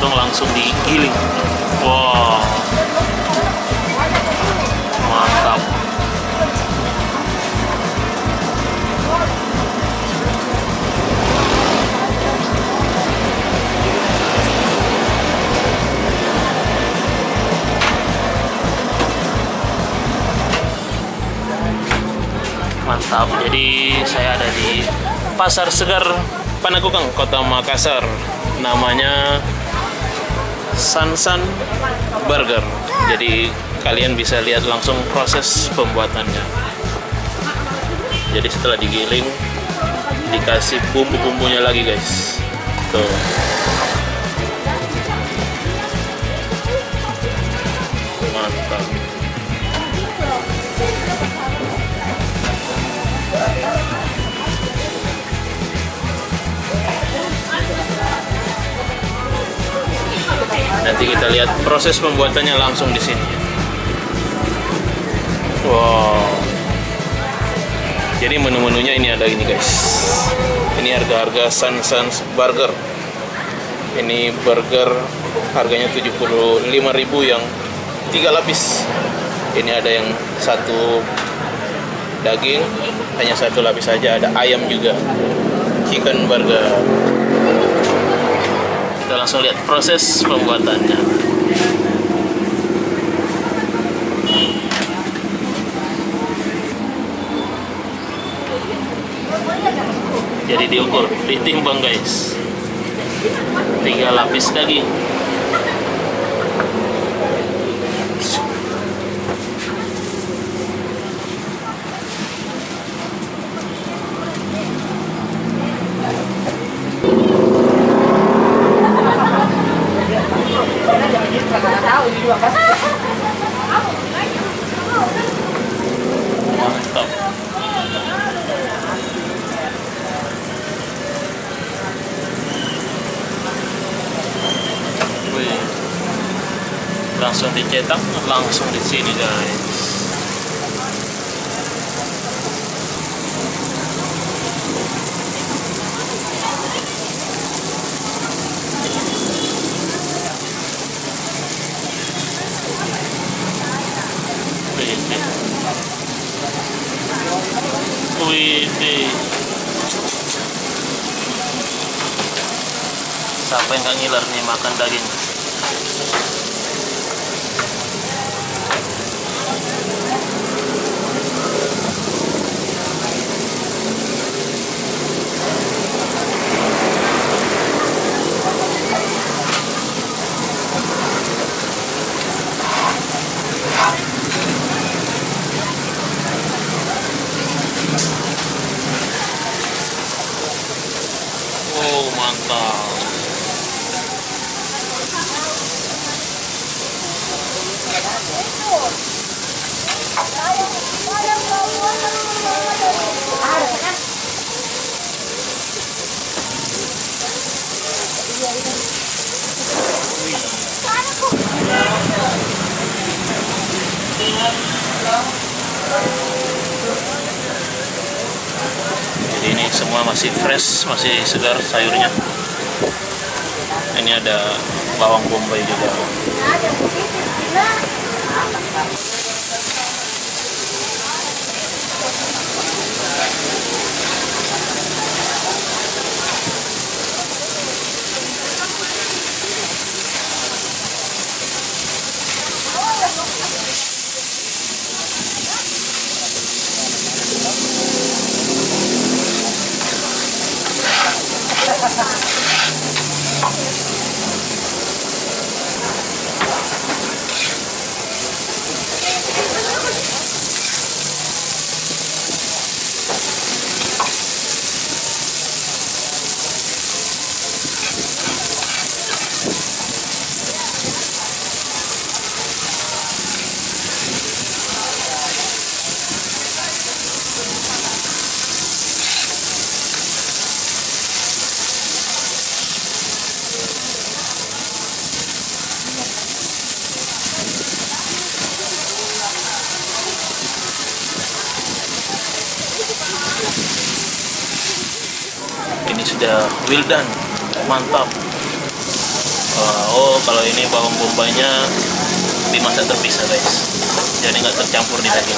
dipotong langsung digiling. Wow, mantap. Mantap. Jadi saya ada di Pasar Segar Panakukang, Kota Makassar. Namanya Sansan Burger. Jadi kalian bisa lihat langsung proses pembuatannya. Jadi setelah digiling dikasih bumbu-bumbunya lagi, guys. Tuh. Mantap. Nanti kita lihat proses pembuatannya langsung di sini. Wow. Jadi menu-menunya ini ada ini, guys. Ini harga-harga Sansan Burger. Ini burger harganya 75.000 yang 3 lapis. Ini ada yang 1 daging, hanya 1 lapis saja. Ada ayam juga. Chicken burger. Kita langsung lihat proses pembuatannya. Jadi diukur, ditimbang, guys. 3 lapis daging. Mantap. Wih. Langsung dicetak, langsung di sini, guys. Wih, siapa yang gak ngiler nih makan daging? Oh, mantap. Jadi ini semua masih fresh, masih segar sayurnya. Ini ada bawang bombay juga. Ini sudah well done, mantap. Oh, kalau ini bawang bombaynya dimasak terpisah guys, jadi nggak tercampur di daging.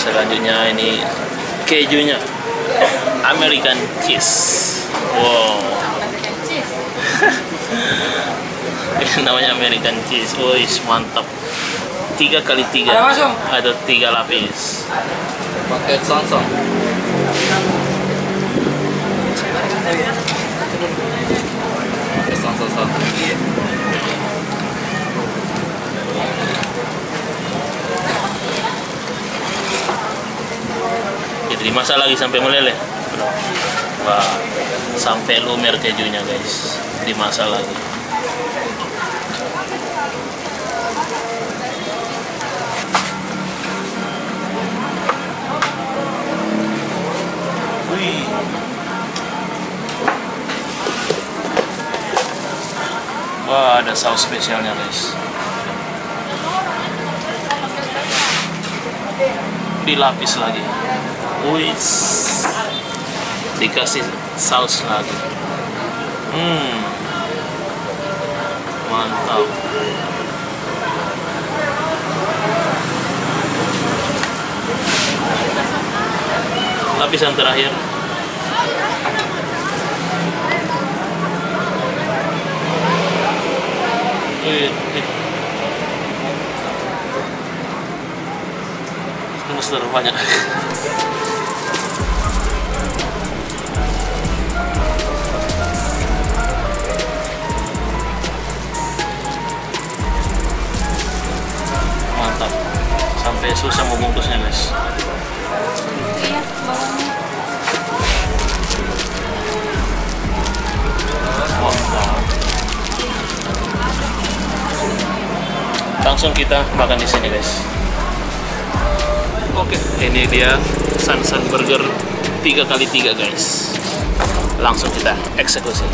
Selanjutnya ini kejunya, American cheese. Wow. Ini namanya American cheese. Wih, mantap. 3x3 atau 3 lapis. Pakai Samsung. Pakai Samsung satu. Jadi dimasak lagi sampai meleleh. Wah, sampai lumer kejunya guys. Dimasak lagi. Wih. Wah, ada saus spesialnya guys. Dilapis lagi. Wih, dikasih saus lagi. Mantap. Lapisan terakhir. Terus banyak. Mantap, sampai susah mau bungkusnya guys. Mantap. Langsung kita makan di sini guys. Oke, ini dia San Burger 3x3 guys. Langsung kita eksekusi.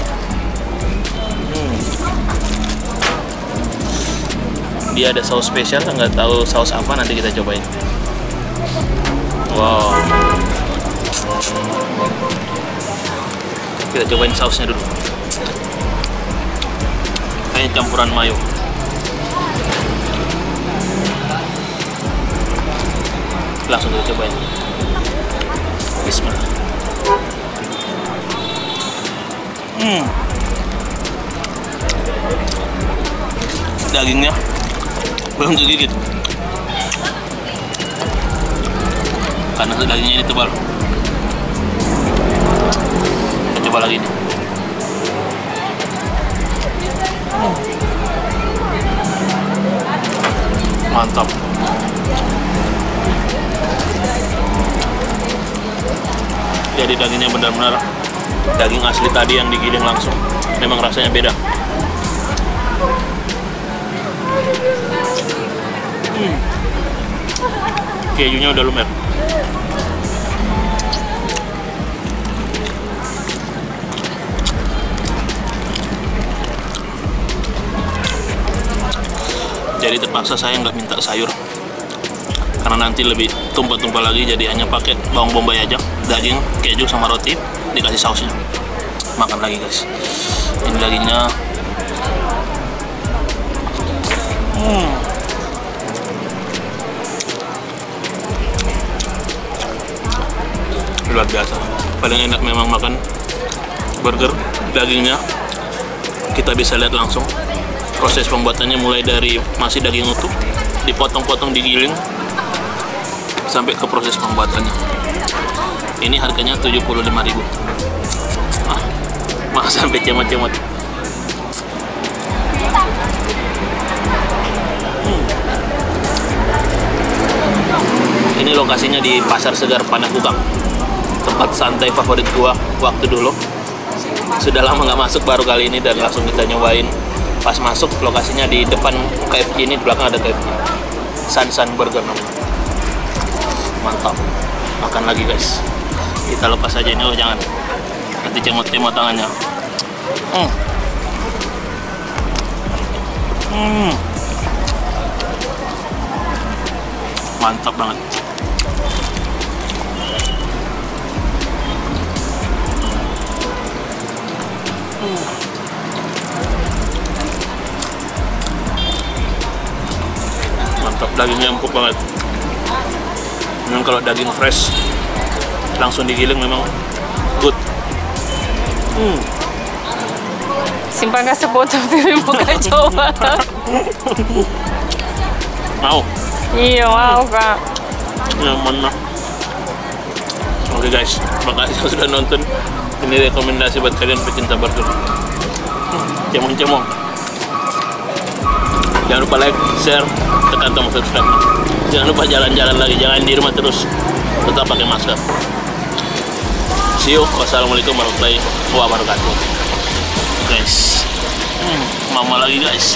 Dia ada saus spesial, nggak tahu saus apa, nanti kita cobain. Wow, kita cobain sausnya dulu. Kayak campuran mayo. Langsung kita cobain. Bismillah. Dagingnya belum digigit karena dagingnya ini tebal. Kita coba lagi nih. Mantap. Jadi dagingnya benar-benar daging asli tadi yang digiling langsung. Memang rasanya beda. Kejunya udah lumer. Jadi terpaksa saya nggak minta sayur karena nanti lebih tumpah-tumpah lagi, jadi hanya pakai bawang bombay aja, daging, keju sama roti, dikasih sausnya. Makan lagi guys. Ini dagingnya luar biasa. Paling enak memang makan burger dagingnya. Kita bisa lihat langsung proses pembuatannya, mulai dari masih daging utuh, dipotong-potong, digiling, sampai ke proses pembuatannya. Ini harganya 75.000. Mah sampai cemot-cemot. Ini lokasinya di Pasar Segar Panakukang, tempat santai favorit gua waktu dulu. Sudah lama nggak masuk, baru kali ini dan langsung kita nyobain. Pas masuk lokasinya di depan KFC ini, di belakang ada KFC. San Burger namanya. Mantap. Makan lagi guys. Kita lepas aja ini, oh jangan. Nanti cemot-cemot tangannya. Mantap banget. Mantap, dagingnya empuk banget. Memang kalau daging fresh langsung digiling memang good. Simpan ka sa photo film mo ka coba. Mau? Iya, mau ka. Nyaman lah. Oke guys, makasih yang sudah nonton. Ini rekomendasi buat kalian pecinta burger. Cemong-cemong. Jangan lupa like, share, tekan tombol subscribe. Jangan lupa jalan-jalan lagi, jangan di rumah terus. Tetap pakai masker. See you. Wassalamualaikum warahmatullahi wabarakatuh. Guys, mama lagi guys.